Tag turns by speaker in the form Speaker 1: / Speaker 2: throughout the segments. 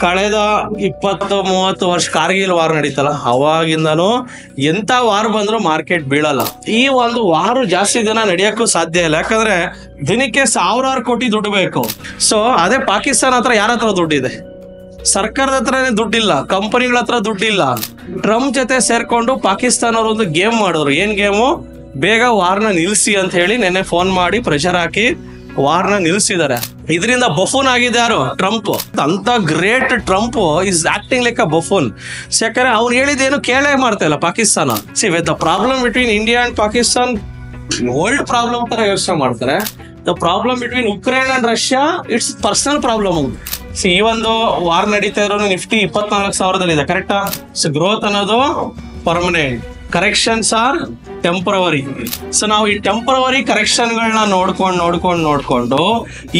Speaker 1: ಕಳೆದ 20-30 ವರ್ಷ ಕಾರ್ಗಿಲ್ ವಾರ್ ನಡೀತಲ್ಲ, ಅವಾಗಿಂದನೂ ಎಂತ ವಾರ್ ಬಂದ್ರು ಮಾರ್ಕೆಟ್ ಬೀಳಲ್ಲ. ಈ ಒಂದು ವಾರು ಜಾಸ್ತಿ ದಿನ ನಡೆಯಕ್ಕೂ ಸಾಧ್ಯ ಇಲ್ಲ, ಯಾಕಂದ್ರೆ ದಿನಕ್ಕೆ 1000 ಕೋಟಿ ದುಡ್ಡು ಬೇಕು. ಸೊ ಅದೇ ಪಾಕಿಸ್ತಾನ ಹತ್ರ ಯಾರ ಹತ್ರ ದುಡ್ಡಿದೆ? ಸರ್ಕಾರದ ಹತ್ರನೇ ದುಡ್ಡಿಲ್ಲ, ಕಂಪನಿಗಳ ಹತ್ರ ದುಡ್ಡಿಲ್ಲ. ಟ್ರಂಪ್ ಜೊತೆ ಸೇರ್ಕೊಂಡು ಪಾಕಿಸ್ತಾನ ಅವರು ಒಂದು ಗೇಮ್ ಮಾಡಿದ್ರು. ಏನ್ ಗೇಮು? ಬೇಗ ವಾರ್ನ ನಿಲ್ಸಿ ಅಂತ ಹೇಳಿ ನೆನ್ನೆ ಫೋನ್ ಮಾಡಿ ಪ್ರೆಷರ್ ಹಾಕಿ ವಾರ್ನ ನಿಲ್ಸಿದ್ದಾರೆ. ಇದರಿಂದ ಬಫೂನ್ ಆಗಿದೆ ಯಾರು? ಟ್ರಂಪ್. ಅಂತ great Trump is acting like a buffoon. ಯಾಕಂದ್ರೆ ಅವ್ನು ಹೇಳಿದೇನು ಕೇಳೇ ಮಾಡ್ತಾ ಇಲ್ಲ Pakistan. See with the problem between India and Pakistan world problem ತರ ಯೋಚನೆ ಮಾಡ್ತಾರೆ. The problem between Ukraine and Russia it's personal problem. See ಈ ಒಂದು ವಾರ್ ನಡೀತಾ ಇರೋ ನಿಫ್ಟಿ 24,000 ಕರೆಕ್ಟಾ? ಸೊ ಗ್ರೋತ್ ಅನ್ನೋದು permanent, corrections are temporary. So ನಾವು ಈ ಟೆಂಪರವರಿ ಕರೆಕ್ಷನ್ ಗಳನ್ನ ನೋಡ್ಕೊಂಡು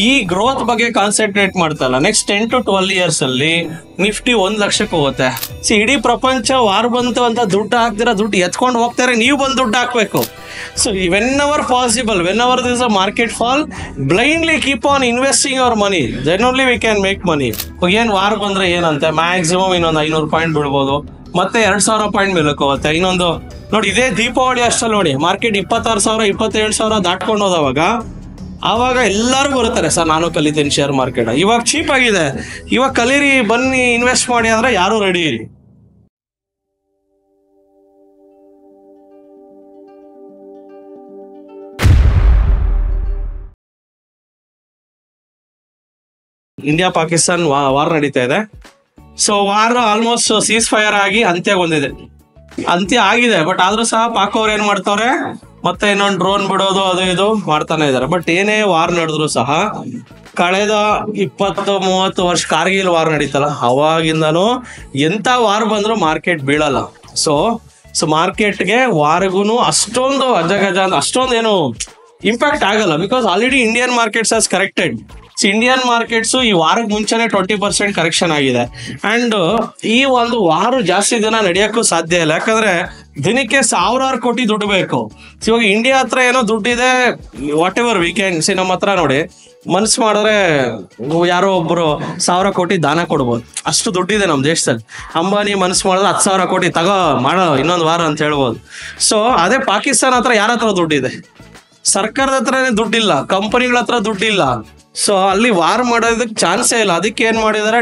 Speaker 1: ಈ ಗ್ರೋತ್ ಬಗ್ಗೆ ಕಾನ್ಸಂಟ್ರೇಟ್ ಮಾಡ್ತಲ್ಲ. ನೆಕ್ಸ್ಟ್ 10 to 12 years ಅಲ್ಲಿ ನಿಫ್ಟಿ 1 ಲಕ್ಷಕ್ಕೆ ಹೋಗುತ್ತೆ. ಸಿ ಇಡೀ ಪ್ರಪಂಚ ವಾರ್ ಬಂತು ಅಂತ ದುಡ್ಡು ಹಾಕ್ದಿರ ದುಡ್ಡು ಎತ್ಕೊಂಡು ಹೋಗ್ತಾರೆ, ನೀವು ಬಂದು ದುಡ್ಡು ಹಾಕ್ಬೇಕು. So whenever possible, whenever there is a market fall, blindly keep on investing your money, then only we can make money. ಏನ್ ವಾರ್ ಬಂದ್ರೆ ಏನಂತೆ ಮ್ಯಾಕ್ಸಿಮಮ್ ಇನ್ನೊಂದು 500 ಪಾಯಿಂಟ್ ಬಿಡ್ಬೋದು, ಮತ್ತೆ 2,000 ಪಾಯಿಂಟ್ ಮೇಲಕ್ಕೆ ಹೋಗುತ್ತೆ. ಇನ್ನೊಂದು ನೋಡಿ, ಇದೇ ದೀಪಾವಳಿ ಅಷ್ಟಲ್ಲಿ ನೋಡಿ ಮಾರ್ಕೆಟ್ 26,000 27,000 ದಾಟ್ಕೊಂಡು ಹೋದವಾಗ ಆವಾಗ ಎಲ್ಲರೂ ಬರುತ್ತಾರೆ, ಸರ್ ನಾನು ಕಲಿತೀನಿ ಶೇರ್ ಮಾರ್ಕೆಟ್, ಇವಾಗ ಚೀಪ್ ಆಗಿದೆ, ಇವಾಗ ಕಲೀರಿ ಬನ್ನಿ ಇನ್ವೆಸ್ಟ್ ಮಾಡಿ ಅಂದ್ರೆ ಯಾರು ರೆಡಿ ಇರಿ. ಇಂಡಿಯಾ ಪಾಕಿಸ್ತಾನ್ ವಾರ್ ನಡೀತಾ ಇದೆ. So war almost seize fire ಆಗಿ ಅಂತ್ಯ ಆಗಿದೆ. ಬಟ್ ಆದ್ರೂ ಸಹ ಪಾಕ್ ಅವ್ರು ಏನ್ ಮಾಡ್ತಾವ್ರೆ, ಮತ್ತೆ ಇನ್ನೊಂದು ಡ್ರೋನ್ ಬಿಡೋದು ಅದು ಇದು ಮಾಡ್ತಾನೆ ಇದಾರೆ. ಬಟ್ ಏನೇ ವಾರ್ ನಡೆದ್ರು ಸಹ ಕಳೆದ 20-30 ವರ್ಷ ಕಾರ್ಗಿಲ್ ವಾರ್ ನಡೀತಲ್ಲ, ಅವಾಗಿಂದನೂ ಎಂತ ವಾರ್ ಬಂದ್ರು ಮಾರ್ಕೆಟ್ ಬೀಳಲ್ಲ. ಸೊ ಮಾರ್ಕೆಟ್ಗೆ ವಾರ್ಗುನು ಅಷ್ಟೊಂದು ಅಜಗಜ ಅಷ್ಟೊಂದು ಏನು ಇಂಪ್ಯಾಕ್ಟ್ ಆಗಲ್ಲ. Because already Indian markets as corrected. Indian markets ಈ ವಾರಕ್ಕೆ ಮುಂಚೆನೆ 20% ಕರೆಕ್ಷನ್ ಆಗಿದೆ. ಅಂಡ್ ಈ ಒಂದು ವಾರ ಜಾಸ್ತಿ ದಿನ ನಡೆಯಕ್ಕೂ ಸಾಧ್ಯ ಇಲ್ಲ, ಯಾಕಂದ್ರೆ ದಿನಕ್ಕೆ 1000 ಕೋಟಿ ದುಡ್ಡು ಬೇಕು. ಇವಾಗ ಇಂಡಿಯಾ ಹತ್ರ ಏನೋ ದುಡ್ಡಿದೆ, ವಾಟ್ ಎವರ್ ವೀಕೆಂಡ್. ನಮ್ಮ ಹತ್ರ ನೋಡಿ ಮನ್ಸು ಮಾಡಿದ್ರೆ ಯಾರೋ ಒಬ್ರು 1000 ಕೋಟಿ ದಾನ ಕೊಡ್ಬೋದು, ಅಷ್ಟು ದುಡ್ಡಿದೆ ನಮ್ಮ ದೇಶದಲ್ಲಿ. ಅಂಬಾನಿ ಮನ್ಸು ಮಾಡಿದ್ರೆ 10,000 ಕೋಟಿ ತಗೋ ಮಾಡೋ ಇನ್ನೊಂದು ವಾರ ಅಂತ ಹೇಳ್ಬೋದು. ಸೊ ಅದೇ ಪಾಕಿಸ್ತಾನ ಹತ್ರ ಯಾರ ಹತ್ರ ದುಡ್ಡಿದೆ? ಸರ್ಕಾರದ ಹತ್ರನೇ ದುಡ್ಡಿಲ್ಲ, ಕಂಪನಿಗಳ ಹತ್ರ ದುಡ್ಡಿಲ್ಲ. ಸೊ ಅಲ್ಲಿ ವಾರ್ ಮಾಡೋದಕ್ಕೆ ಚಾನ್ಸೇ ಇಲ್ಲ. ಅದಕ್ಕೆ ಏನ್ ಮಾಡಿದಾರೆ,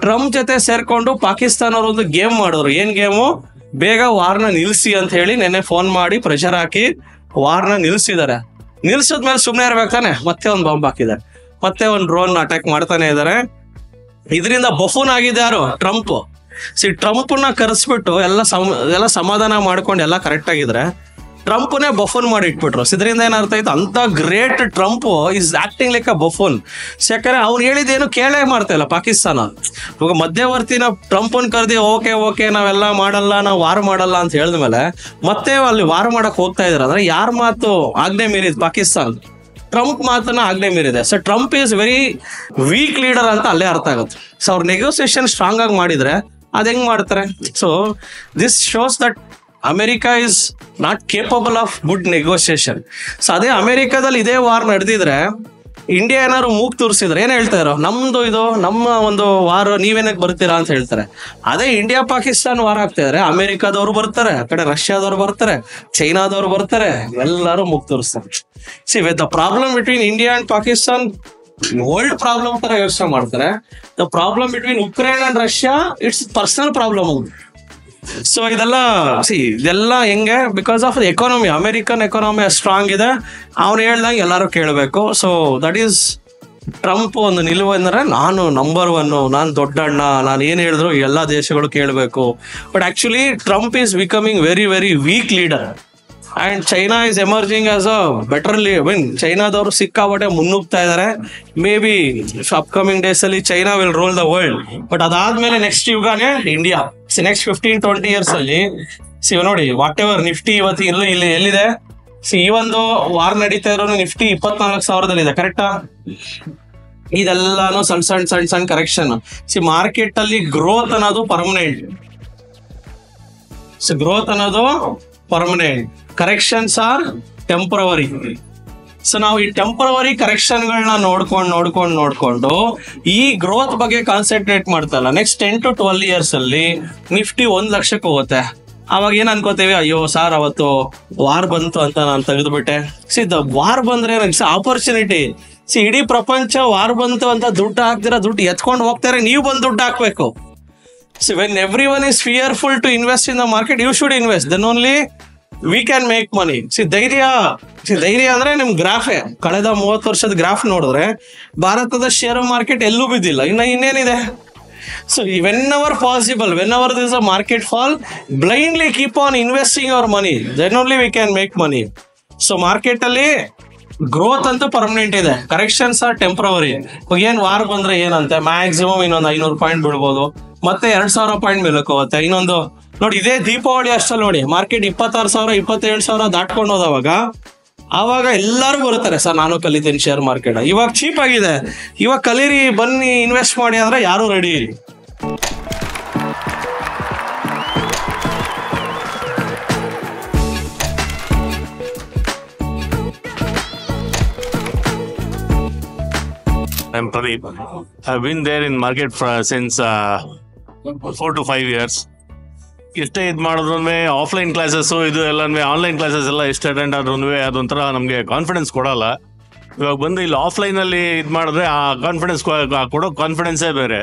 Speaker 1: ಟ್ರಂಪ್ ಜೊತೆ ಸೇರ್ಕೊಂಡು ಪಾಕಿಸ್ತಾನ ಅವರು ಒಂದು ಗೇಮ್ ಮಾಡಿದ್ರು. ಏನ್ ಗೇಮು? ಬೇಗ ವಾರ್ನ ನಿಲ್ಸಿ ಅಂತ ಹೇಳಿ ನೆನ್ನೆ ಫೋನ್ ಮಾಡಿ ಪ್ರೆಷರ್ ಹಾಕಿ ವಾರ್ನ ನಿಲ್ಸಿದ್ದಾರೆ. ನಿಲ್ಸಿದ್ಮೇಲೆ ಸುಮ್ಮನೆ ಇರ್ಬೇಕು ತಾನೆ, ಮತ್ತೆ ಒಂದು ಬಾಂಬ್ ಹಾಕಿದ್ದಾರೆ, ಮತ್ತೆ ಒಂದು ಡ್ರೋನ್ ಅಟ್ಯಾಕ್ ಮಾಡ್ತಾನೆ ಇದಾರೆ. ಇದರಿಂದ ಬಫೂನ್ ಆಗಿದೆ ಯಾರು? ಟ್ರಂಪ್. ಟ್ರಂಪ್ನ ಕರೆಸ್ಬಿಟ್ಟು ಎಲ್ಲ ಸಮಾಧಾನ ಮಾಡ್ಕೊಂಡು ಎಲ್ಲ ಕರೆಕ್ಟ್ ಆಗಿದ್ರೆ ಟ್ರಂಪ್ನೇ ಬಫೂನ್ ಮಾಡಿ ಇಟ್ಬಿಟ್ರು. ಇದರಿಂದ ಏನರ್ಥ ಆಯ್ತು, ಅಂತ great Trump is acting like a buffoon. ಯಾಕಂದ್ರೆ ಅವ್ನು ಹೇಳಿದೇನು ಕೇಳೇ ಮಾಡ್ತಾ ಇಲ್ಲ ಪಾಕಿಸ್ತಾನ. ಇವಾಗ ಮಧ್ಯವರ್ತಿನ ಟ್ರಂಪ್ನ ಕರೆದಿ ಓಕೆ ನಾವೆಲ್ಲ ಮಾಡಲ್ಲ, ನಾವು ವಾರ್ ಮಾಡಲ್ಲ ಅಂತ ಹೇಳಿದ್ಮೇಲೆ ಮತ್ತೆ ಅಲ್ಲಿ ವಾರ್ ಮಾಡಕ್ ಹೋಗ್ತಾ ಇದಾರೆ. ಅಂದ್ರೆ ಯಾರ ಮಾತು ಆಜ್ಞೆ ಮೀರಿದ್? ಪಾಕಿಸ್ತಾನ. ಟ್ರಂಪ್ ಮಾತನ್ನ ಆಜ್ಞೆ ಮೀರಿದೆ. So Trump is very weak leader ಅಂತ ಅಲ್ಲೇ ಅರ್ಥ ಆಗುತ್ತೆ. ಸೊ ಅವ್ರ ನೆಗೋಸಿಯೇಷನ್ ಸ್ಟ್ರಾಂಗ್ ಆಗಿ ಮಾಡಿದ್ರೆ ಅದ್ ಹೆಂಗ್ ಮಾಡ್ತಾರೆ? So this shows that America is not capable of good negotiation. So ಅದೇ ಅಮೆರಿಕಾದಲ್ಲಿ ಇದೇ ವಾರ್ ನಡೆದಿದ್ರೆ ಇಂಡಿಯಾ ಏನಾದ್ರು ಮೂಗ್ ತೋರಿಸಿದ್ರೆ ಏನ್ ಹೇಳ್ತಾ ಇರೋ, ನಮ್ದು ಇದು ನಮ್ಮ ಒಂದು ವಾರ್, ನೀವೇನಕ್ಕೆ ಬರ್ತೀರಾ ಅಂತ ಹೇಳ್ತಾರೆ. ಅದೇ ಇಂಡಿಯಾ ಪಾಕಿಸ್ತಾನ್ ವಾರ್ ಆಗ್ತಾ ಇದ್ರೆ ಅಮೆರಿಕಾದವ್ರು ಬರ್ತಾರೆ, ಆ ಕಡೆ ರಷ್ಯಾದವ್ರು ಬರ್ತಾರೆ, ಚೈನಾದವ್ರು ಬರ್ತಾರೆ, ಎಲ್ಲರೂ ಮೂಗ್ ತೋರಿಸ್ತಾರೆ. C with the problem between India and Pakistan world problem ತರ ಯೋಚನೆ ಮಾಡ್ತಾರೆ. The problem between Ukraine and Russia it's personal problem. So ಇದೆಲ್ಲ ಹೆಂಗೆ? Because of economy. American economy strong ಇದೆ, ಅವ್ನು ಹೇಳ್ದಂಗೆ ಎಲ್ಲರೂ ಕೇಳಬೇಕು. ಸೊ ದಟ್ ಈಸ್ ಟ್ರಂಪ್ ಒಂದು ನಿಲುವು ಅಂದ್ರೆ, ನಾನು ನಂಬರ್ 1, ನಾನು ದೊಡ್ಡಣ್ಣ, ನಾನು ಏನ್ ಹೇಳಿದ್ರು ಎಲ್ಲಾ ದೇಶಗಳು ಕೇಳಬೇಕು. But actually Trump is becoming very very weak leader. And China is emerging as a better ಚೈನಾದವರು ಸಿಕ್ಕಾಪಟ್ಟೆ ಮುನ್ನುಗ್ತಾ ಇದಾರೆ. ಮೇ ಬಿ ಅಪ್ಕಮಿಂಗ್ ಡೇಸ್ ಅಲ್ಲಿ China will rule the world. But ಅದಾದ್ಮೇಲೆ ನೆಕ್ಸ್ಟ್ ಯುಗನೇ ಇಂಡಿಯಾ. ನೆಕ್ಸ್ಟ್ 15-20 years ಅಲ್ಲಿ ನೋಡಿ ವಾಟ್ ಎವರ್ ನಿಫ್ಟಿ ಇವತ್ತು ಇಲ್ಲಿ ಎಲ್ಲಿದೆ? ಈ ಒಂದು ವಾರ್ ನಡೀತಾ ಇರೋ ನಿಫ್ಟಿ 24,000 ಕರೆಕ್ಟಾ? ಇದೆಲ್ಲಾನು ಸಣ್ಣ ಕರೆಕ್ಷನ್. ಮಾರ್ಕೆಟ್ ಅಲ್ಲಿ ಗ್ರೋತ್ ಅನ್ನೋದು permanent, corrections are temporary. So ನಾವು ಈ ಟೆಂಪರವರಿ ಕರೆಕ್ಷನ್ಗಳನ್ನ ನೋಡ್ಕೊಂಡು ಈ ಗ್ರೋತ್ ಬಗ್ಗೆ ಕಾನ್ಸಂಟ್ರೇಟ್ ಮಾಡ್ತಲ್ಲ, ನೆಕ್ಸ್ಟ್ 10 to 12 years ಅಲ್ಲಿ ನಿಫ್ಟಿ 1 ಲಕ್ಷಕ್ಕೆ ಹೋಗುತ್ತೆ. ಅವಾಗ ಏನ್ ಅನ್ಕೋತೇವಿ, ಅಯ್ಯೋ ಸಾರ್ ಅವತ್ತು ವಾರ್ ಬಂತು ಅಂತ ನಾನು ತೆಗೆದುಬಿಟ್ಟೆ. ವಾರ್ ಬಂದ್ರೆ ಆಪರ್ಚುನಿಟಿ. ಇಡೀ ಪ್ರಪಂಚ ವಾರ್ ಬಂತು ಅಂತ ದುಡ್ಡು ಹಾಕ್ದಿರ, ದುಡ್ಡು ಎತ್ಕೊಂಡು ಹೋಗ್ತಾರೆ, ನೀವು ಬಂದು ದುಡ್ಡು ಹಾಕ್ಬೇಕು. When everyone is fearful to invest in the market, you should invest, then only we can make money. ಧೈರ್ಯ ಅಂದ್ರೆ ನಿಮ್ ಗ್ರಾಫೇ, ಕಳೆದ 30 ವರ್ಷದ ಗ್ರಾಫ್ ನೋಡಿದ್ರೆ ಭಾರತದ ಶೇರ್ ಮಾರ್ಕೆಟ್ ಎಲ್ಲೂ ಬಿದ್ದಿಲ್ಲ. ಇನ್ನೇನಿದೆ? So whenever possible, whenever this a market fall, blindly keep on investing our money, then only we can make money. So market ಅಲ್ಲಿ ಗ್ರೋತ್ ಅಂತೂ ಪರ್ಮನೆಂಟ್ ಇದೆ, ಕರೆಕ್ಷನ್ಸ್ ಆರ್ ಟೆಂಪ್ರವರಿ. ಏನ್ ವಾರ ಬಂದ್ರೆ ಏನಂತೆ, ಮ್ಯಾಕ್ಸಿಮಮ್ ಇನ್ನೊಂದು 500 ಪಾಯಿಂಟ್ ಬಿಡ್ಬೋದು, ಮತ್ತೆ 2000 ಪಾಯಿಂಟ್ ಮೇಲಕ್ಕೆ ಹೋಗುತ್ತೆ. ಇನ್ನೊಂದು ನೋಡಿ, ಇದೇ ದೀಪಾವಳಿ ಅಷ್ಟಲ್ಲಿ ನೋಡಿ, ಮಾರ್ಕೆಟ್ 26,000 27,000 ದಾಟ್ಕೊಂಡು ಹೋದವಾಗ ಆವಾಗ ಎಲ್ಲರೂ ಬರುತ್ತಾರೆ, ಸರ್ ನಾನು ಕಲಿತೀನಿ ಶೇರ್ ಮಾರ್ಕೆಟ್, ಇವಾಗ ಚೀಪ್ ಆಗಿದೆ, ಇವಾಗ ಕಲೀರಿ, ಬನ್ನಿ ಇನ್ವೆಸ್ಟ್ ಮಾಡಿ ಅಂದ್ರೆ ಯಾರು ರೆಡಿ ಇಲ್ಲ.
Speaker 2: I'm Pradeep. I've been there in market since 4 to 5 years. ಎಷ್ಟೇ ಇದು ಮಾಡಿದ್ರು ಆಫ್ಲೈನ್ ಕ್ಲಾಸಸ್ಸು ಇದು ಎಲ್ಲ ಆನ್ಲೈನ್ ಕ್ಲಾಸಸ್ ಎಲ್ಲ ಎಷ್ಟು ಅಟೆಂಡ್ ಆದ್ರೂ ಅದೊಂಥರ ನಮಗೆ ಕಾನ್ಫಿಡೆನ್ಸ್ ಕೊಡಲ್ಲ. ಇವಾಗ ಬಂದು ಇಲ್ಲಿ ಆಫ್ಲೈನಲ್ಲಿ ಇದು ಮಾಡಿದ್ರೆ ಆ ಕಾನ್ಫಿಡೆನ್ಸ್ ಕೊಡೋ ಕಾನ್ಫಿಡೆನ್ಸೇ ಬೇರೆ.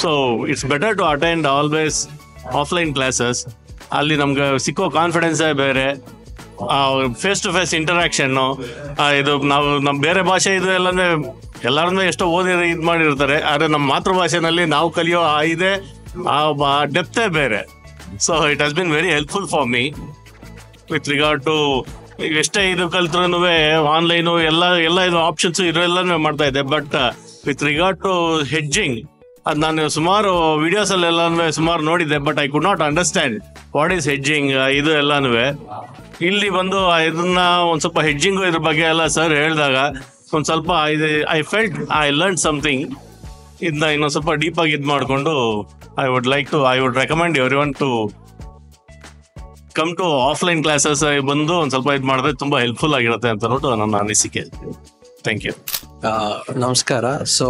Speaker 2: So it's better to attend always offline classes. ಅಲ್ಲಿ ನಮ್ಗೆ ಸಿಕ್ಕೋ ಕಾನ್ಫಿಡೆನ್ಸೇ ಬೇರೆ. ಫೇಸ್ ಟು ಫೇಸ್ ಇಂಟರಾಕ್ಷನ್ನು, ಇದು ನಾವು ನಮ್ಮ ಬೇರೆ ಭಾಷೆ ಇದು ಎಲ್ಲರನ್ನೂ ಎಷ್ಟೋ ಓದಿ ಇದು ಮಾಡಿರ್ತಾರೆ, ಆದರೆ ನಮ್ಮ ಮಾತೃಭಾಷೆನಲ್ಲಿ ನಾವು ಕಲಿಯೋ ಇದೆ ಆ ಡೆಪ್ತೇ ಬೇರೆ. So it has been very helpful for me with regard to ಎಷ್ಟೇ ಇದು ಕಲ್ತ್ರೂ ಆನ್ಲೈನು ಎಲ್ಲ ಇದು ಆಪ್ಷನ್ಸು ಇದೆಲ್ಲನೂ ಮಾಡ್ತಾ ಇದೆ. But with regard to hedging, ಅದು ನಾನು ಸುಮಾರು ವಿಡಿಯೋಸಲ್ಲೆಲ್ಲ ಸುಮಾರು ನೋಡಿದ್ದೆ, but I could not understand what is hedging ಇದು ಎಲ್ಲನೂ. ಇಲ್ಲಿ ಬಂದು ಇದನ್ನ ಒಂದು ಸ್ವಲ್ಪ ಹೆಡ್ಜಿಂಗು ಇದ್ರ ಬಗ್ಗೆ ಎಲ್ಲ ಸರ್ ಹೇಳಿದಾಗ ಒಂದು ಸ್ವಲ್ಪ I felt I learn something. ಇದನ್ನ ಇನ್ನೊಂದು ಸ್ವಲ್ಪ ಡೀಪಾಗಿ ಇದು ಮಾಡಿಕೊಂಡು I would recommend everyone to come to offline classes. ಬಂದು ಒಂದು ಸ್ವಲ್ಪ ಇದು ಮಾಡಿದ್ರೆ ತುಂಬ ಹೆಲ್ಪ್ಫುಲ್ ಆಗಿರುತ್ತೆ ಅಂತ ನೋಡು ನನ್ನ ಅನಿಸಿಕೆ. Thank you.
Speaker 3: ನಮಸ್ಕಾರ. ಸೊ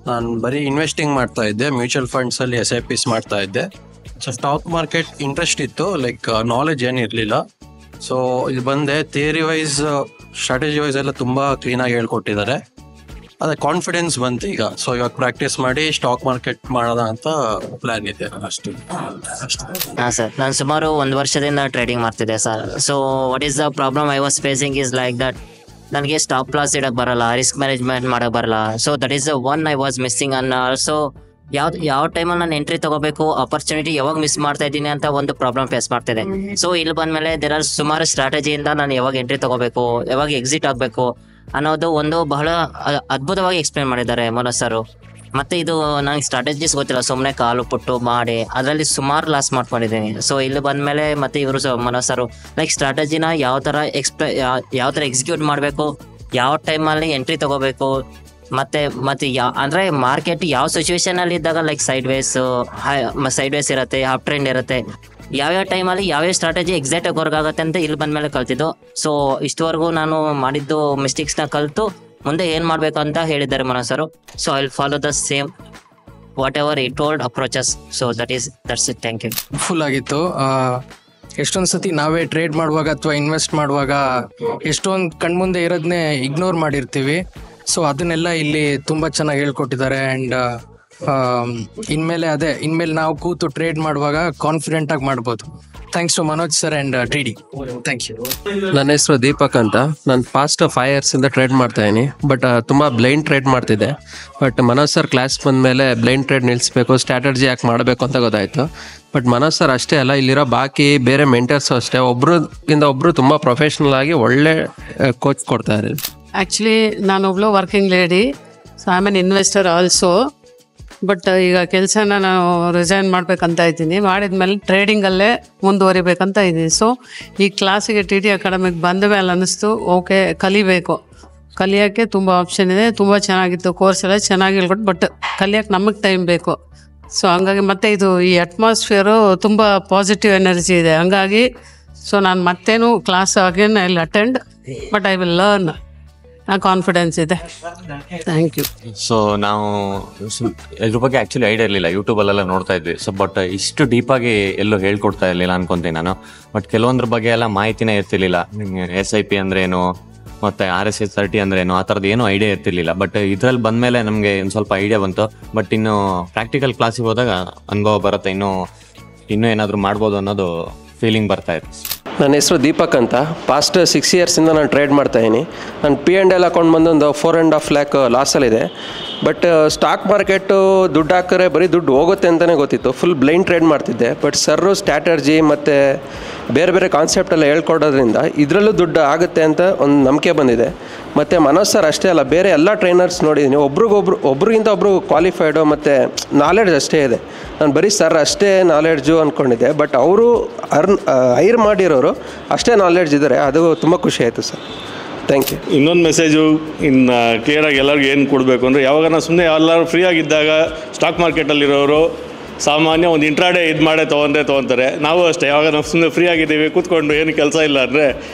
Speaker 3: ನಾನು ಬರೀ ಇನ್ವೆಸ್ಟಿಂಗ್ ಮಾಡ್ತಾ ಇದ್ದೆ, ಮ್ಯೂಚುವಲ್ ಫಂಡ್ಸಲ್ಲಿ SIPs ಮಾಡ್ತಾ ಇದ್ದೆ. ಸೊ ಸ್ಟಾಕ್ ಮಾರ್ಕೆಟ್ ಇಂಟ್ರೆಸ್ಟ್ ಇತ್ತು, ಲೈಕ್ ನಾಲೆಜ್ ಏನಿರಲಿಲ್ಲ. ಸೊ ಇದು ಬಂದೆ, ಥಿಯರಿ ವೈಸ್ ಸ್ಟ್ರಾಟಜಿ ವೈಸ್ ಎಲ್ಲ ತುಂಬ ಕ್ಲೀನಾಗಿ ಹೇಳ್ಕೊಟ್ಟಿದ್ದಾರೆ. ಅದೇ ಕಾನ್ಫಿಡೆನ್ಸ್ ಬಂತು ಈಗ. ಸೊ ಇವಾಗ ಪ್ರಾಕ್ಟೀಸ್ ಮಾಡಿ ಸ್ಟಾಕ್ ಮಾರ್ಕೆಟ್ ಮಾಡೋದ ಅಂತ ಪ್ಲಾನ್ ಇದೆ ಅಷ್ಟು.
Speaker 4: ಹಾಂ ಸರ್, ನಾನು ಸುಮಾರು 1 ವರ್ಷದಿಂದ ಟ್ರೇಡಿಂಗ್ ಮಾಡ್ತಿದ್ದೆ sir. So what is the problem I was facing is like that ನನಗೆ ಸ್ಟಾಪ್ ಲಾಸ್ ಇಡೋಕ್ಕೆ ಬರಲ್ಲ, ರಿಸ್ಕ್ ಮ್ಯಾನೇಜ್ಮೆಂಟ್ ಮಾಡೋಕ್ಕೆ ಬರಲ್ಲ. So that is the one I was missing ಅನ್ನ. ಸೊ ಯಾವ ಟೈಮಲ್ಲಿ ನಾನು ಎಂಟ್ರಿ ತಗೋಬೇಕು, ಆಪರ್ಚುನಿಟಿ ಯಾವಾಗ ಮಿಸ್ ಮಾಡ್ತಾ ಇದ್ದೀನಿ ಅಂತ ಒಂದು ಪ್ರಾಬ್ಲಮ್ ಫೇಸ್ ಮಾಡ್ತಿದೆ. ಸೊ ಇಲ್ಲಿ ಬಂದಮೇಲೆ ದೇರ್ ಆರ್ ಸುಮಾರು ಸ್ಟ್ರಾಟಜಿಯಿಂದ ನಾನು ಯಾವಾಗ ಎಂಟ್ರಿ ತಗೋಬೇಕು, ಯಾವಾಗ ಎಕ್ಸಿಟ್ ಆಗಬೇಕು ಅನ್ನೋದು ಒಂದು ಬಹಳ ಅದ್ಭುತವಾಗಿ ಎಕ್ಸ್ಪ್ಲೇನ್ ಮಾಡಿದ್ದಾರೆ ಮನೋಜ್ ಸರ್. ಮತ್ತೆ ಇದು ನನಗೆ ಸ್ಟ್ರಾಟಜೀಸ್ ಗೊತ್ತಿಲ್ಲ, ಸುಮ್ಮನೆ ಕಾಲು ಪುಟ್ಟು ಮಾಡಿ ಅದರಲ್ಲಿ ಸುಮಾರು ಲಾಸ್ ಮಾಡ್ಕೊಂಡಿದ್ದೀನಿ. ಸೊ ಇಲ್ಲಿ ಬಂದಮೇಲೆ ಮತ್ತೆ ಇವರು ಮನೋಜ್ ಸರ್ ಲೈಕ್ ಸ್ಟ್ರಾಟಜಿನ ಯಾವ ಥರ ಎಕ್ಸಿಕ್ಯೂಟ್ ಮಾಡಬೇಕು, ಯಾವ ಟೈಮಲ್ಲಿ ಎಂಟ್ರಿ ತಗೋಬೇಕು, ಮತ್ತೆ ಅಂದರೆ ಮಾರ್ಕೆಟ್ ಯಾವ ಸಿಚುವೇಶನಲ್ಲಿ ಇದ್ದಾಗ ಲೈಕ್ ಸೈಡ್ ವೇಸ್ ಇರುತ್ತೆ, ಅಪ್ ಟ್ರೆಂಡ್ ಇರುತ್ತೆ, ಯಾವ್ಯಾವ ಟೈಮಲ್ಲಿ ಯಾವ್ಯಾವ ಸ್ಟ್ರಾಟಜಿ ಎಕ್ಸಾಕ್ಟಾಗಿ ವರ್ಕ್ ಆಗುತ್ತೆ ಅಂತ ಇಲ್ಲಿ ಬಂದಮೇಲೆ ಕಲ್ತಿದ್ದು. ಸೊ ಇಷ್ಟವರೆಗೂ ನಾನು ಮಾಡಿದ್ದು ಮಿಸ್ಟೇಕ್ಸ್ನ ಕಲಿತು ಮುಂದೆ ಏನು ಮಾಡಬೇಕು ಅಂತ ಹೇಳಿದ್ದಾರೆ Manoj sir. So I will follow the same whatever he told approaches. So that's it. Thank you.
Speaker 5: Full ಆಗಿತ್ತು. ಎಷ್ಟೊಂದು ಸತಿ ನಾವೇ ಟ್ರೇಡ್ ಮಾಡುವಾಗ ಅಥವಾ ಇನ್ವೆಸ್ಟ್ ಮಾಡುವಾಗ ಎಷ್ಟೊಂದು ಕಣ್ಮುಂದೆ ಇರೋದನ್ನೇ ಇಗ್ನೋರ್ ಮಾಡಿರ್ತೀವಿ. ಸೊ ಅದನ್ನೆಲ್ಲ ಇಲ್ಲಿ ತುಂಬ ಚೆನ್ನಾಗಿ ಹೇಳ್ಕೊಟ್ಟಿದ್ದಾರೆ. ಆ್ಯಂಡ್ ಇನ್ಮೇಲೆ ನಾವು ಕೂತು ಟ್ರೇಡ್ ಮಾಡುವಾಗ ಕಾನ್ಫಿಡೆಂಟ್ ಆಗಿ ಮಾಡ್ಬೋದು. Thanks to Manoj sir and trading. Thank you.
Speaker 3: ನನ್ನ ಹೆಸರು ದೀಪಕ್ ಅಂತ. ನಾನು ಪಾಸ್ಟ್ 5 yearsಯಿಂದ ಟ್ರೇಡ್ ಮಾಡ್ತಾ ಇದ್ದೀನಿ. ಬಟ್ ತುಂಬ ಬ್ಲೈಂಡ್ ಟ್ರೇಡ್ ಮಾಡ್ತಿದ್ದೆ. ಬಟ್ ಮನೋಜ್ ಸರ್ ಕ್ಲಾಸ್ ಬಂದಮೇಲೆ ಬ್ಲೈಂಡ್ ಟ್ರೇಡ್ ನಿಲ್ಲಿಸ್ಬೇಕು, ಸ್ಟ್ರಾಟಜಿ ಯಾಕೆ ಮಾಡಬೇಕು ಅಂತ ಗೊತ್ತಾಯಿತು. ಬಟ್ ಮನೋಜ್ ಸರ್ ಅಷ್ಟೇ ಅಲ್ಲ, ಇಲ್ಲಿರೋ ಬಾಕಿ ಬೇರೆ ಮೆಂಟರ್ಸು ಅಷ್ಟೇ ಒಬ್ರು ತುಂಬ ಪ್ರೊಫೆಷ್ನಲ್ ಆಗಿ ಒಳ್ಳೆ ಕೋಚ್ ಕೊಡ್ತಾರೆ.
Speaker 6: Actually ನಾನೊಬ್ಳು working lady, so I am an investor also. But ಈಗ ಕೆಲಸನ ನಾನು ರಿಸೈನ್ ಮಾಡಬೇಕಂತ ಇದ್ದೀನಿ. ಮಾಡಿದ್ಮೇಲೆ ಟ್ರೇಡಿಂಗಲ್ಲೇ ಮುಂದುವರಿಬೇಕಂತ ಇದ್ದೀನಿ. ಸೊ ಈ ಕ್ಲಾಸಿಗೆ TT ಅಕಾಡೆಮಿಗೆ ಬಂದ ಮೇಲೆ ಅನ್ನಿಸ್ತು, ಓಕೆ ಕಲಿಬೇಕು, ಕಲಿಯೋಕ್ಕೆ ತುಂಬ ಆಪ್ಷನ್ ಇದೆ, ತುಂಬ ಚೆನ್ನಾಗಿತ್ತು, ಕೋರ್ಸ್ ಎಲ್ಲ ಚೆನ್ನಾಗಿ ಹೇಳ್ಕೊಟ್ಟು, ಬಟ್ ಕಲಿಯೋಕ್ಕೆ ನಮಗೆ ಟೈಮ್ ಬೇಕು. ಸೊ ಹಂಗಾಗಿ ಮತ್ತೆ ಈ ಅಟ್ಮಾಸ್ಫಿಯರು ತುಂಬ ಪಾಸಿಟಿವ್ ಎನರ್ಜಿ ಇದೆ. ಹಂಗಾಗಿ ಸೊ ನಾನು ಮತ್ತೇನು class again I will attend. But I will learn. Confidence ಇದೆ. Thank you.
Speaker 7: ಸೊ ನಾವು ಇದ್ರ ಬಗ್ಗೆ ಆ್ಯಕ್ಚುಲಿ ಐಡಿಯಾ ಇರಲಿಲ್ಲ, ಯೂಟ್ಯೂಬಲ್ಲೆಲ್ಲ ನೋಡ್ತಾ ಇದ್ವಿ. ಸೊ ಬಟ್ ಇಷ್ಟು ಡೀಪಾಗಿ ಎಲ್ಲೂ ಹೇಳ್ಕೊಡ್ತಾ ಇರಲಿಲ್ಲ ಅನ್ಕೊಂತೀನಿ ನಾನು. ಬಟ್ ಕೆಲವೊಂದ್ರ ಬಗ್ಗೆ ಎಲ್ಲ ಮಾಹಿತಿನೇ ಇರ್ತಿರ್ಲಿಲ್ಲ. SIP ಅಂದ್ರೇನು ಮತ್ತು RSS30 ಅಂದ್ರೇನು ಆ ಥರದ್ದು ಏನೂ ಐಡಿಯಾ ಇರ್ತಿರ್ಲಿಲ್ಲ. ಬಟ್ ಇದರಲ್ಲಿ ಬಂದಮೇಲೆ ನಮಗೆ ಒಂದು ಸ್ವಲ್ಪ ಐಡಿಯಾ ಬಂತು. ಬಟ್ ಇನ್ನು ಪ್ರಾಕ್ಟಿಕಲ್ ಕ್ಲಾಸಿಗೆ ಹೋದಾಗ ಅನುಭವ ಬರುತ್ತೆ, ಇನ್ನೂ ಏನಾದರೂ ಮಾಡ್ಬೋದು ಅನ್ನೋದು ಫೀಲಿಂಗ್ ಬರ್ತಾ ಇದೆ.
Speaker 8: ನನ್ನ ಹೆಸರು ದೀಪಕ್ ಅಂತ. ಪಾಸ್ಟ್ 6 ಇಯರ್ಸಿಂದ ನಾನು ಟ್ರೇಡ್ ಮಾಡ್ತಾಯಿದ್ದೀನಿ. ನಾನು P&L ಅಕೌಂಟ್ ಬಂದು ಒಂದು 4.5 ಲ್ಯಾಕ್ ಲಾಸಲ್ಲಿದೆ. ಬಟ್ ಸ್ಟಾಕ್ ಮಾರ್ಕೆಟು ದುಡ್ಡು ಹಾಕಿದ್ರೆ ಬರೀ ದುಡ್ಡು ಹೋಗುತ್ತೆ ಅಂತಲೇ ಗೊತ್ತಿತ್ತು. ಫುಲ್ ಬ್ಲೈಂಡ್ ಟ್ರೇಡ್ ಮಾಡ್ತಿದ್ದೆ. ಬಟ್ ಸರ್ರು ಸ್ಟ್ರಾಟರ್ಜಿ ಮತ್ತು ಬೇರೆ ಬೇರೆ ಕಾನ್ಸೆಪ್ಟೆಲ್ಲ ಹೇಳ್ಕೊಡೋದ್ರಿಂದ ಇದರಲ್ಲೂ ದುಡ್ಡು ಆಗುತ್ತೆ ಅಂತ ಒಂದು ನಂಬಿಕೆ ಬಂದಿದೆ. ಮತ್ತು ಮನೋಜ್ ಸರ್ ಅಷ್ಟೇ ಅಲ್ಲ, ಬೇರೆ ಎಲ್ಲ ಟ್ರೈನರ್ಸ್ ನೋಡಿದ್ದೀನಿ, ಒಬ್ರಿಗಿಂತ ಒಬ್ಬರು ಕ್ವಾಲಿಫೈಡು ಮತ್ತು ನಾಲೆಡ್ಜ್ ಅಷ್ಟೇ ಇದೆ. ನಾನು ಬರೀ ಸರ್ ಅಷ್ಟೇ ನಾಲೆಡ್ಜು ಅಂದ್ಕೊಂಡಿದ್ದೆ. ಬಟ್ ಅವರು ಹೈರ್ ಮಾಡಿರೋರು ಅಷ್ಟೇ ನಾಲೆಡ್ಜ್ ಇದ್ದಾರೆ. ಅದು ತುಂಬ ಖುಷಿ ಆಯಿತು ಸರ್. Thank you.
Speaker 2: ಇನ್ನೊಂದು ಮೆಸೇಜು ಕ್ಲಿಯರಾಗಿ ಎಲ್ಲರಿಗೂ ಏನು ಕೊಡಬೇಕು ಅಂದರೆ, ಯಾವಾಗ ನಾವು ಸುಮ್ಮನೆ ಎಲ್ಲರೂ ಫ್ರೀ ಆಗಿದ್ದಾಗ ಸ್ಟಾಕ್ ಮಾರ್ಕೆಟಲ್ಲಿರೋರು ಸಾಮಾನ್ಯ ಒಂದು ಇಂಟ್ರಾಡೇ ಮಾಡೇ ತೊಗೊತಾರೆ. ನಾವು ಅಷ್ಟೇ, ಯಾವಾಗ ನಾವು ಸುಮ್ಮನೆ ಫ್ರೀ ಆಗಿದ್ದೀವಿ ಕೂತ್ಕೊಂಡು ಏನು ಕೆಲಸ ಇಲ್ಲ ಅಂದರೆ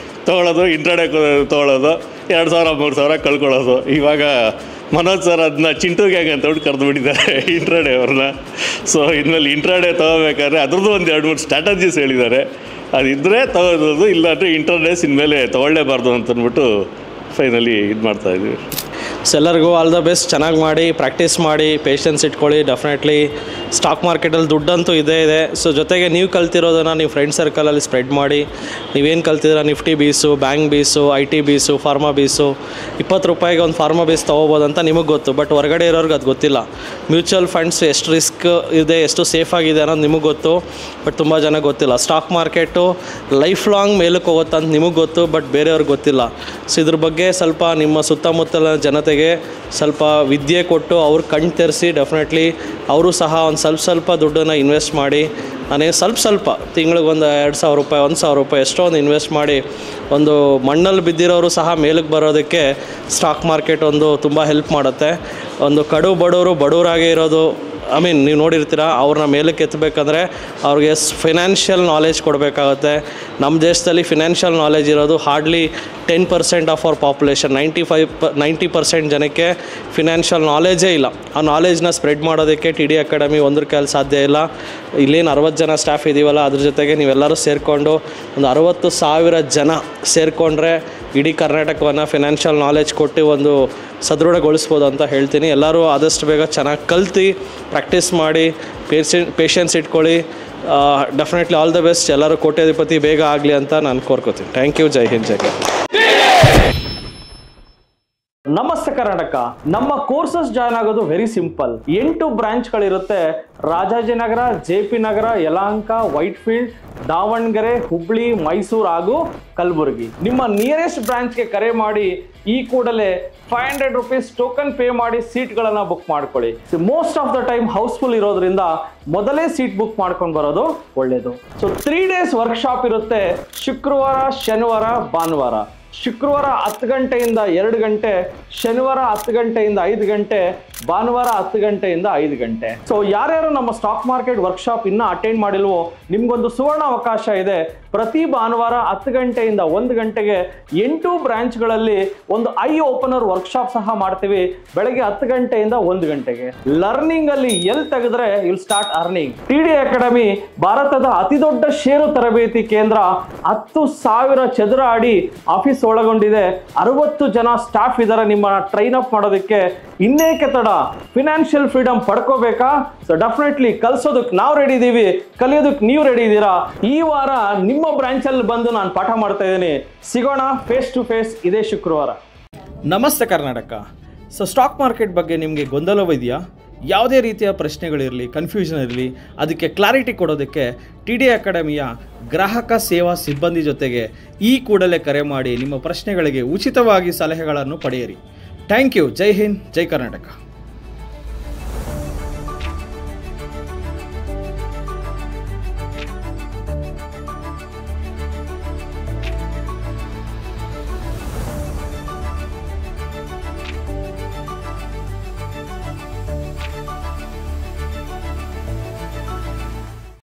Speaker 2: ತೊಗೊಳ್ಳೋದು, ಇಂಟ್ರಾಡೇ ತೊಗೊಳ್ಳೋದು, 2,000 3,000 ಕಳ್ಕೊಳ್ಳೋದು. ಇವಾಗ ಮನೋಜ್ ಸರ್ ಅದನ್ನ ಚಿಂಟು ಗ್ಯಾಂಗ್ ಅಂತ ಕರೆದು ಬಿಟ್ಟಿದ್ದಾರೆ ಇಂಟ್ರಾಡೇ ಅವ್ರನ್ನ. ಸೊ ಇನ್ಮೇಲೆ ಇಂಟ್ರಾಡೇ ತೊಗೋಬೇಕಾದ್ರೆ ಅದ್ರದ್ದು ಒಂದು 2-3 ಸ್ಟ್ರಾಟಜೀಸ್ ಹೇಳಿದ್ದಾರೆ. ಅದಿದ್ದರೆ ತೊಗೊಳೋದು, ಇಲ್ಲಾಂದರೆ ಇಂಟ್ರಾಡೇಸ್ ಇನ್ಮೇಲೆ ತೊಗೊಳ್ಳೇಬಾರ್ದು ಅಂತಂದ್ಬಿಟ್ಟು ಫೈನಲಿ ಇದು ಮಾಡ್ತಾಯಿದ್ವಿ.
Speaker 1: ಸೊ ಎಲ್ಲರಿಗೂ ಆಲ್ ದ ಬೆಸ್ಟ್. ಚೆನ್ನಾಗಿ ಮಾಡಿ, ಪ್ರಾಕ್ಟೀಸ್ ಮಾಡಿ, ಪೇಷನ್ಸ್ ಇಟ್ಕೊಳ್ಳಿ. ಡೆಫಿನೆಟ್ಲಿ ಸ್ಟಾಕ್ ಮಾರ್ಕೆಟಲ್ಲಿ ದುಡ್ಡಂತೂ ಇದೇ ಇದೆ. ಸೊ ಜೊತೆಗೆ ನೀವು ಕಲ್ತಿರೋದನ್ನು ನೀವು ಫ್ರೆಂಡ್ ಸರ್ಕಲಲ್ಲಿ ಸ್ಪ್ರೆಡ್ ಮಾಡಿ. ನೀವೇನು ಕಲ್ತಿದ್ದೀರ, ನಿಫ್ಟಿ ಬೀಸು, ಬ್ಯಾಂಕ್ ಬೀಸು, IT ಬೀಸು, ಫಾರ್ಮಾ ಬೀಸು, 20 ರೂಪಾಯಿಗೆ ಒಂದು ಫಾರ್ಮಾ ಬೀಸ್ ತೊಗೋಬೋದು ಅಂತ ನಿಮಗೆ ಗೊತ್ತು. ಬಟ್ ಹೊರಗಡೆ ಇರೋರ್ಗೆ ಅದು ಗೊತ್ತಿಲ್ಲ. ಮ್ಯೂಚುವಲ್ ಫಂಡ್ಸ್ ಎಷ್ಟು ರಿಸ್ಕ್ ಇದೆ, ಎಷ್ಟು ಸೇಫ್ ಆಗಿದೆ ಅನ್ನೋದು ನಿಮಗೆ ಗೊತ್ತು. ಬಟ್ ತುಂಬ ಜನ ಗೊತ್ತಿಲ್ಲ. ಸ್ಟಾಕ್ ಮಾರ್ಕೆಟು ಲೈಫ್ ಲಾಂಗ್ ಮೇಲಕ್ಕೆ ಹೋಗುತ್ತೆ ಅಂತ ನಿಮಗೆ ಗೊತ್ತು, ಬಟ್ ಬೇರೆಯವ್ರಿಗೆ ಗೊತ್ತಿಲ್ಲ. ಸೊ ಇದ್ರ ಬಗ್ಗೆ ಸ್ವಲ್ಪ ನಿಮ್ಮ ಸುತ್ತಮುತ್ತಲ ಜನತೆಗೆ ಸ್ವಲ್ಪ ವಿದ್ಯೆ ಕೊಟ್ಟು ಅವ್ರು ಕಣ್ಣು ತೆರೆಸಿ ಡೆಫಿನೆಟ್ಲಿ ಅವರು ಸಹ ಒಂದು ಸ್ವಲ್ಪ ದುಡ್ಡನ್ನು ಇನ್ವೆಸ್ಟ್ ಮಾಡಿ. ನಾನೇ ಸ್ವಲ್ಪ ತಿಂಗಳಿಗೆ ಒಂದು 2,000 ರೂಪಾಯಿ, 1,000 ರೂಪಾಯಿ ಎಷ್ಟೋ ಒಂದು ಇನ್ವೆಸ್ಟ್ ಮಾಡಿ ಒಂದು ಮಣ್ಣಲ್ಲಿ ಬಿದ್ದಿರೋರು ಸಹ ಮೇಲಕ್ಕೆ ಬರೋದಕ್ಕೆ ಸ್ಟಾಕ್ ಮಾರ್ಕೆಟ್ ಒಂದು ತುಂಬ ಹೆಲ್ಪ್ ಮಾಡುತ್ತೆ. ಒಂದು ಕಡು ಬಡವರಾಗೇ ಇರೋದು, ನೀವು ನೋಡಿರ್ತೀರ, ಅವ್ರನ್ನ ಮೇಲಕ್ಕೆ ಎತ್ತಬೇಕಂದ್ರೆ ಅವ್ರಿಗೆ ಫಿನಾನ್ಷಿಯಲ್ ನಾಲೆಜ್ ಕೊಡಬೇಕಾಗುತ್ತೆ. ನಮ್ಮ ದೇಶದಲ್ಲಿ ಫಿನಾನ್ಷಿಯಲ್ ನಾಲೆಜ್ ಇರೋದು ಹಾರ್ಡ್ಲಿ 10% ಆಫ್ ಅವರ್ ಪಾಪ್ಯುಲೇಷನ್. 90% ಜನಕ್ಕೆ ಫಿನಾನ್ಷಿಯಲ್ ನಾಲೆಜೇ ಇಲ್ಲ. ಆ ನಾಲೆಜ್ನ ಸ್ಪ್ರೆಡ್ ಮಾಡೋದಕ್ಕೆ TD ಅಕಾಡೆಮಿ ಒಂದ್ರ ಕೈಯಲ್ಲಿ ಸಾಧ್ಯ ಇಲ್ಲ. ಇಲ್ಲೇನು 60 ಜನ ಸ್ಟಾಫ್ ಇದ್ದೀವಲ್ಲ, ಅದ್ರ ಜೊತೆಗೆ ನೀವೆಲ್ಲರೂ ಸೇರಿಕೊಂಡು ಒಂದು 60,000 ಜನ ಸೇರಿಕೊಂಡ್ರೆ ಇಡೀ ಕರ್ನಾಟಕವನ್ನು ಫಿನಾನ್ಷಿಯಲ್ ನಾಲೆಜ್ ಕೊಟ್ಟು ಒಂದು ಸದೃಢಗೊಳಿಸ್ಬೋದು ಅಂತ ಹೇಳ್ತೀನಿ. ಎಲ್ಲರೂ ಆದಷ್ಟು ಬೇಗ ಚೆನ್ನಾಗಿ ಕಲ್ತು ಪ್ರಾಕ್ಟೀಸ್ ಮಾಡಿ, ಪೇಷನ್ಸ್ ಇಟ್ಕೊಳ್ಳಿ. Definitely all the best. ಎಲ್ಲರೂ ಕೋಟ್ಯಾಧಿಪತಿ ಬೇಗ ಆಗಲಿ ಅಂತ ನಾನು ಕೋರ್ಕೋತೀನಿ. Thank you. ಜೈ ಹಿಂದ್, ಜೈ ಕರ್ನಾಟಕ. ನಮಸ್ತೆ ಕರ್ನಾಟಕ. ನಮ್ಮ ಕೋರ್ಸಸ್ ಜಾಯ್ನ್ ಆಗೋದು ವೆರಿ ಸಿಂಪಲ್. 8 ಬ್ರಾಂಚ್ಗಳಿರುತ್ತೆ. ರಾಜಾಜಿನಗರ, JP ನಗರ, ಯಲಹಂಕ, ವೈಟ್ಫೀಲ್ಡ್, ದಾವಣಗೆರೆ, ಹುಬ್ಳಿ, ಮೈಸೂರು ಹಾಗೂ ಕಲಬುರಗಿ. ನಿಮ್ಮ ನಿಯರೆಸ್ಟ್ ಬ್ರಾಂಚ್ಗೆ ಕರೆ ಮಾಡಿ ಈ ಕೂಡಲೇ 500 ರೂಪೀಸ್ ಟೋಕನ್ ಪೇ ಮಾಡಿ ಸೀಟ್ಗಳನ್ನು ಬುಕ್ ಮಾಡ್ಕೊಳ್ಳಿ. Most of the time housefull ಇರೋದ್ರಿಂದ ಮೊದಲೇ ಸೀಟ್ ಬುಕ್ ಮಾಡ್ಕೊಂಡು ಬರೋದು ಒಳ್ಳೆಯದು. ಸೊ 3 days ವರ್ಕ್ಶಾಪ್ ಇರುತ್ತೆ. ಶುಕ್ರವಾರ, ಶನಿವಾರ, ಭಾನುವಾರ. ಶುಕ್ರವಾರ 10 ಗಂಟೆಯಿಂದ 2 ಗಂಟೆ, ಶನಿವಾರ 10 ಗಂಟೆಯಿಂದ 5 ಗಂಟೆ, ಭಾನುವಾರ 10 ಗಂಟೆಯಿಂದ 5 ಗಂಟೆ. ಸೊ ಯಾರ್ಯಾರು ನಮ್ಮ ಸ್ಟಾಕ್ ಮಾರ್ಕೆಟ್ ವರ್ಕ್ಶಾಪ್ ಇನ್ನೂ ಅಟೆಂಡ್ ಮಾಡಿಲ್ವೋ ನಿಮ್ಗೊಂದು ಸುವರ್ಣ ಅವಕಾಶ ಇದೆ. ಪ್ರತಿ ಭಾನುವಾರ 10 ಗಂಟೆಯಿಂದ 1 ಗಂಟೆಗೆ 8 ಬ್ರಾಂಚ್ಗಳಲ್ಲಿ ಒಂದು ಐ ಓಪನರ್ ವರ್ಕ್ಶಾಪ್ ಸಹ ಮಾಡ್ತೀವಿ. ಬೆಳಗ್ಗೆ 10 ಗಂಟೆಯಿಂದ 1 ಗಂಟೆಗೆ. ಲರ್ನಿಂಗ್ ಅಲ್ಲಿ ಎಲ್ಲಿ ತೆಗೆದ್ರೆ will start earning. TD academy ಭಾರತದ ಅತಿ ದೊಡ್ಡ ಷೇರು ತರಬೇತಿ ಕೇಂದ್ರ. 10,000 ಚದರ ಅಡಿ ಆಫೀಸ್ ಒಳಗೊಂಡಿದೆ. 60 ಜನ ಸ್ಟಾಫ್ ಇದ್ದಾರೆ ನಿಮ್ಮನ್ನ ಟ್ರೈನ್ ಅಪ್ ಮಾಡೋದಕ್ಕೆ. ಇನ್ನೇಕೆ ತಡ, ಫಿನಾನ್ಷಿಯಲ್ ಫ್ರೀಡಮ್ ಪಡ್ಕೋಬೇಕಾ? ಸೊ ಡೆಫಿನೆಟ್ಲಿ ಕಲಿಸೋದಕ್ಕೆ ನಾವು ರೆಡಿ ಇದ್ದೀವಿ, ಕಲಿಯೋದಕ್ಕೆ ನೀವು ರೆಡಿ ಇದ್ದೀರಾ? ಈ ವಾರ ನಿಮ್ಮ ಬ್ರಾಂಚಲ್ಲಿ ಬಂದು ನಾನು ಪಾಠ ಮಾಡ್ತಾ ಇದ್ದೀನಿ. ಸಿಗೋಣ ಫೇಸ್ ಟು ಫೇಸ್ ಇದೇ ಶುಕ್ರವಾರ. ನಮಸ್ತೆ ಕರ್ನಾಟಕ. ಸೊ ಸ್ಟಾಕ್ ಮಾರ್ಕೆಟ್ ಬಗ್ಗೆ ನಿಮಗೆ ಗೊಂದಲವಿದೆಯಾ? ಯಾವುದೇ ರೀತಿಯ ಪ್ರಶ್ನೆಗಳಿರಲಿ, ಕನ್ಫ್ಯೂಷನ್ ಇರಲಿ, ಅದಕ್ಕೆ ಕ್ಲಾರಿಟಿ ಕೊಡೋದಕ್ಕೆ TD ಅಕಾಡೆಮಿಯ ಗ್ರಾಹಕ ಸೇವಾ ಸಿಬ್ಬಂದಿ ಜೊತೆಗೆ ಈ ಕೂಡಲೇ ಕರೆ ಮಾಡಿ ನಿಮ್ಮ ಪ್ರಶ್ನೆಗಳಿಗೆ ಉಚಿತವಾಗಿ ಸಲಹೆಗಳನ್ನು ಪಡೆಯಿರಿ. Thank you. Jai Hind, Jai Karnataka.